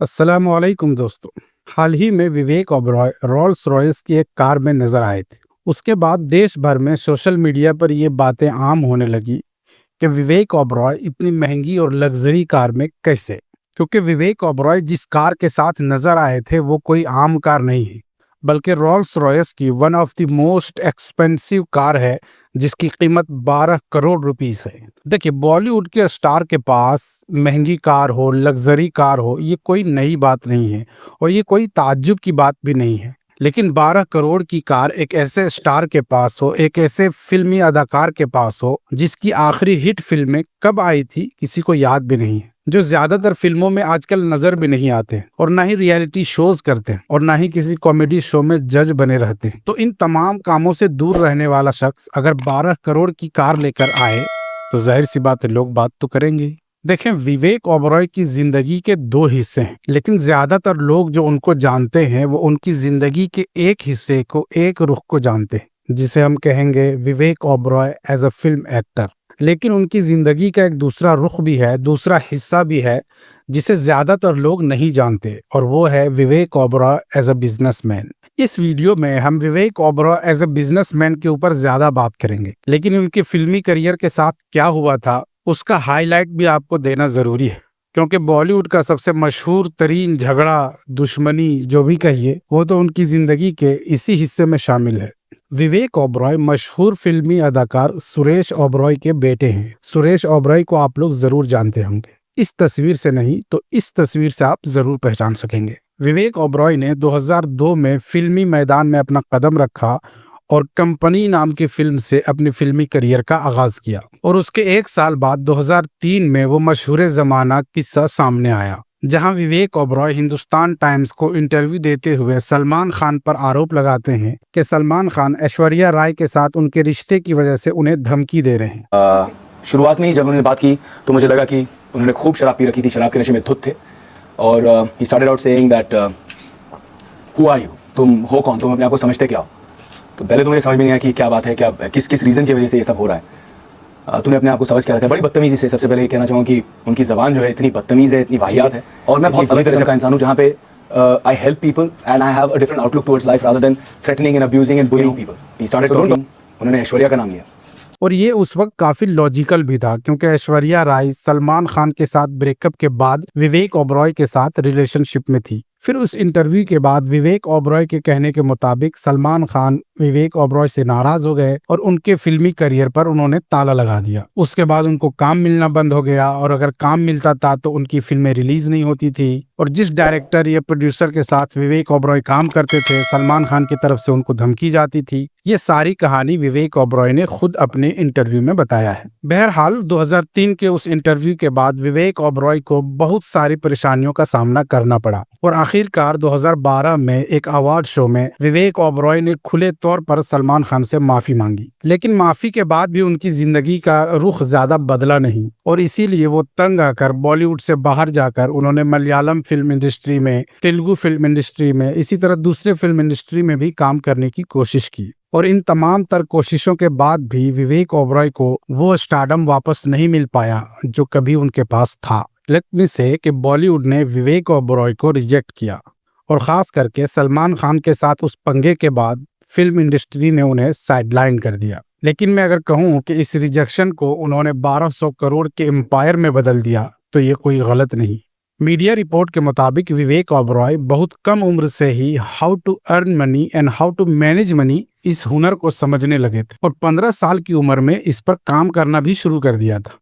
अस्सलामुअलैकुम दोस्तों। हाल ही में विवेक ओबरॉय रोल्स रॉयस की एक कार में नजर आए थे। उसके बाद देश भर में सोशल मीडिया पर ये बातें आम होने लगी कि विवेक ओबरॉय इतनी महंगी और लग्जरी कार में कैसे। क्योंकि विवेक ओबरॉय जिस कार के साथ नजर आए थे वो कोई आम कार नहीं है, बल्कि रोल्स रॉयस की one of the most expensive car है, जिसकी कीमत 12 करोड़ रुपीस है। देखिए, बॉलीवुड के स्टार के पास महंगी कार हो, लग्जरी कार हो, ये कोई नई बात नहीं है और ये कोई ताज्जुब की बात भी नहीं है। लेकिन 12 करोड़ की कार एक ऐसे स्टार के पास हो, एक ऐसे फिल्मी अदाकार के पास हो जिसकी आखिरी हिट फिल्में कब आई थी किसी को याद भी नहीं है, जो ज्यादातर फिल्मों में आजकल नजर भी नहीं आते और ना ही रियलिटी शोज करते और ना ही किसी कॉमेडी शो में जज बने रहते। तो इन तमाम कामों से दूर रहने वाला शख्स अगर 12 करोड़ की कार लेकर आए तो जाहिर सी बात है, लोग बात तो करेंगे। देखें, विवेक ओबरॉय की जिंदगी के दो हिस्से हैं, लेकिन ज्यादातर लोग जो उनको जानते हैं वो उनकी जिंदगी के एक हिस्से को, एक रुख को जानते हैं, जिसे हम कहेंगे Vivek Oberoi as a film actor. लेकिन उनकी जिंदगी का एक दूसरा रुख भी है, दूसरा हिस्सा भी है, जिसे ज्यादातर लोग नहीं जानते, और वो है विवेक ओबरॉय एज अ बिजनेसमैन। इस वीडियो में हम विवेक ओबरॉय एज अ बिजनेसमैन के ऊपर ज्यादा बात करेंगे, लेकिन उनके फिल्मी करियर के साथ क्या हुआ था उसका हाईलाइट भी आपको देना जरूरी है। क्योंकि बॉलीवुड का सबसे मशहूर तरीन झगड़ा, दुश्मनी जो भी कहिए, वो तो उनकी जिंदगी के इसी हिस्से में शामिल है। विवेक ओबरॉय मशहूर फिल्मी अदाकार सुरेश ओबरॉय के बेटे हैं। सुरेश ओबरॉय को आप लोग जरूर जानते होंगे, इस तस्वीर से नहीं तो इस तस्वीर से आप जरूर पहचान सकेंगे। विवेक ओबरॉय ने 2002 में फिल्मी मैदान में अपना कदम रखा और कंपनी नाम की फिल्म से अपनी फिल्मी करियर का आगाज किया, और उसके एक साल बाद 2003 में वो मशहूर जमाना किस्सा सामने आया, जहां विवेक ओबरॉय हिंदुस्तान टाइम्स को इंटरव्यू देते हुए सलमान खान पर आरोप लगाते हैं कि सलमान खान ऐश्वर्या राय के साथ उनके रिश्ते की वजह से उन्हें धमकी दे रहे हैं। शुरुआत में ही जब उन्होंने बात की तो मुझे लगा कि उन्होंने खूब शराब पी रखी थी, शराब के नशे में धुत थे, और he started out saying that who are you, तुम हो कौन, तुम अपने आप को समझते क्या हो। तो पहले तो मुझे समझ में नहीं आया कि क्या बात है, क्या किस किस रीजन की वजह से ये सब हो रहा है। तूने अपने आप को समझ क्या रखा है, बड़ी बदतमीजी से। सबसे पहले ये कहना चाहूँगा कि उनकी जबान जो है इतनी बदतमीज है, इतनी वाहियात है, और मैं बहुत अलग तरह का इंसान हूँ जहाँ पे I help people and I have a different outlook towards life rather than threatening and abusing and bullying people. He started talking, उन्होंने ऐश्वर्या का नाम लिया, और ये उस वक्त काफी लॉजिकल भी था, क्योंकि ऐश्वर्या राय सलमान खान के साथ ब्रेकअप के बाद विवेक ओबरॉय के साथ रिलेशनशिप में थी। फिर उस इंटरव्यू के बाद विवेक ओबरॉय के कहने के मुताबिक सलमान खान विवेक ओबरॉय से नाराज हो गए और उनके फिल्मी करियर पर उन्होंने ताला लगा दिया। उसके बाद उनको काम मिलना बंद हो गया, और अगर काम मिलता था तो उनकी फिल्में रिलीज नहीं होती थी, और जिस डायरेक्टर या प्रोड्यूसर के साथ विवेक ओबरॉय काम करते थे सलमान खान की तरफ से उनको धमकी जाती थी। ये सारी कहानी विवेक ओबरॉय ने खुद अपने इंटरव्यू में बताया है। बहरहाल 2003 के उस इंटरव्यू के बाद विवेक ओबरॉय को बहुत सारी परेशानियों का सामना करना पड़ा, और आखिरकार 2012 में एक अवार्ड शो में विवेक ओबरॉय ने खुले तौर पर सलमान खान से माफी मांगी। लेकिन माफी के बाद भी उनकी जिंदगी का रुख ज्यादा बदला नहीं, और इसीलिए वो तंग आकर बॉलीवुड से बाहर जाकर उन्होंने मलयालम फिल्म इंडस्ट्री में, तेलुगु फिल्म इंडस्ट्री में, इसी तरह दूसरे फिल्म इंडस्ट्री में भी काम करने की कोशिश की। और इन तमाम तर कोशिशों के बाद भी विवेक ओबरॉय को वो स्टारडम वापस नहीं मिल पाया जो कभी उनके पास था। लेट मी से कि बॉलीवुड ने विवेक ओबरॉय को रिजेक्ट किया, और खास करके सलमान खान के साथ उस पंगे के बाद फिल्म इंडस्ट्री ने उन्हें साइडलाइन कर दिया। लेकिन मैं अगर कहूं कि इस रिजेक्शन को उन्होंने 1200 करोड़ के एम्पायर में बदल दिया तो ये कोई गलत नहीं। मीडिया रिपोर्ट के मुताबिक विवेक ओबरॉय बहुत कम उम्र से ही how to earn money and how to manage money, इस हुनर को समझने लगे थे, और 15 साल की उम्र में इस पर काम करना भी शुरू कर दिया था।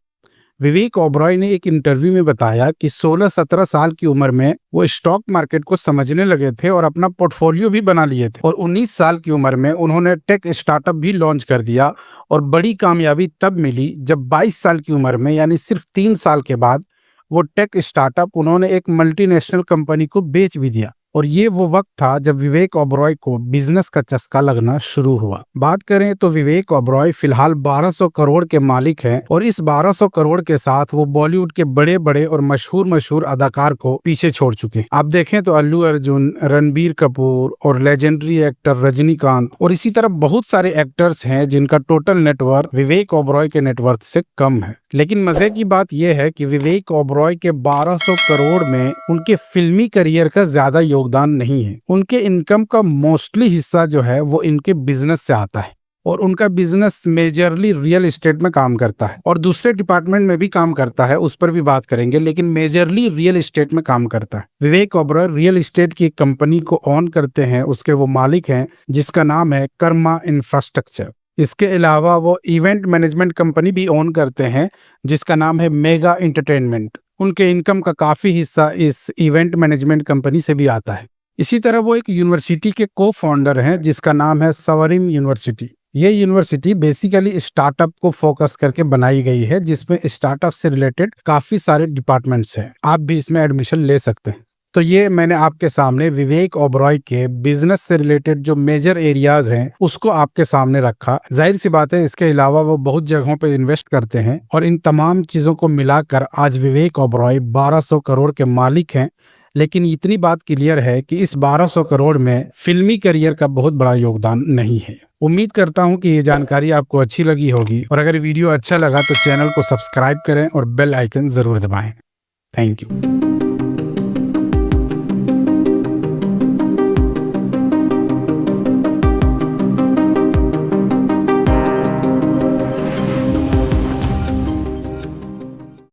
विवेक ओबरॉय ने एक इंटरव्यू में बताया कि 16-17 साल की उम्र में वो स्टॉक मार्केट को समझने लगे थे और अपना पोर्टफोलियो भी बना लिए थे, और 19 साल की उम्र में उन्होंने टेक स्टार्टअप भी लॉन्च कर दिया, और बड़ी कामयाबी तब मिली जब 22 साल की उम्र में, यानी सिर्फ 3 साल के बाद, वो टेक स्टार्टअप उन्होंने एक मल्टीनेशनल कंपनी को बेच भी दिया। और ये वो वक्त था जब विवेक ओबरॉय को बिजनेस का चस्का लगना शुरू हुआ। बात करें तो विवेक ओबरॉय फिलहाल 1200 करोड़ के मालिक हैं और इस 1200 करोड़ के साथ वो बॉलीवुड के बड़े बड़े और मशहूर अदाकार को पीछे छोड़ चुके। आप देखें तो अल्लू अर्जुन, रणबीर कपूर और लेजेंडरी एक्टर रजनीकांत और इसी तरह बहुत सारे एक्टर्स हैं जिनका टोटल नेटवर्थ विवेक ओबरॉय के नेटवर्थ से कम है। लेकिन मजे की बात यह है कि विवेक ओबरॉय के 1200 करोड़ में उनके फिल्मी करियर का ज्यादा योगदान नहीं है। उनके इनकम का मोस्टली हिस्सा जो है वो इनके बिजनेस से आता है और उनका बिजनेस मेजरली रियल एस्टेट में काम करता है और दूसरे डिपार्टमेंट में भी काम करता है, उस पर भी बात करेंगे, लेकिन मेजरली रियल एस्टेट में काम करता है। विवेक ओबरॉय रियल एस्टेट की कंपनी को ऑन करते हैं, उसके वो मालिक हैं जिसका नाम है कर्मा इंफ्रास्ट्रक्चर। इसके अलावा वो इवेंट मैनेजमेंट कंपनी भी ओन करते हैं जिसका नाम है मेगा एंटरटेनमेंट। उनके इनकम का काफी हिस्सा इस इवेंट मैनेजमेंट कंपनी से भी आता है। इसी तरह वो एक यूनिवर्सिटी के को फाउंडर हैं जिसका नाम है सवरिम यूनिवर्सिटी। ये यूनिवर्सिटी बेसिकली स्टार्टअप को फोकस करके बनाई गई है जिसमें स्टार्टअप से रिलेटेड काफी सारे डिपार्टमेंट्स हैं। आप भी इसमें एडमिशन ले सकते हैं। तो ये मैंने आपके सामने विवेक ओबरॉय के बिजनेस से रिलेटेड जो मेजर एरियाज हैं उसको आपके सामने रखा। जाहिर सी बात है इसके अलावा वो बहुत जगहों पे इन्वेस्ट करते हैं और इन तमाम चीजों को मिलाकर आज विवेक ओबरॉय 1200 करोड़ के मालिक हैं। लेकिन इतनी बात क्लियर है कि इस 1200 करोड़ में फिल्मी करियर का बहुत बड़ा योगदान नहीं है। उम्मीद करता हूं कि ये जानकारी आपको अच्छी लगी होगी और अगर वीडियो अच्छा लगा तो चैनल को सब्सक्राइब करें और बेल आइकन जरूर दबाएं। Thank you.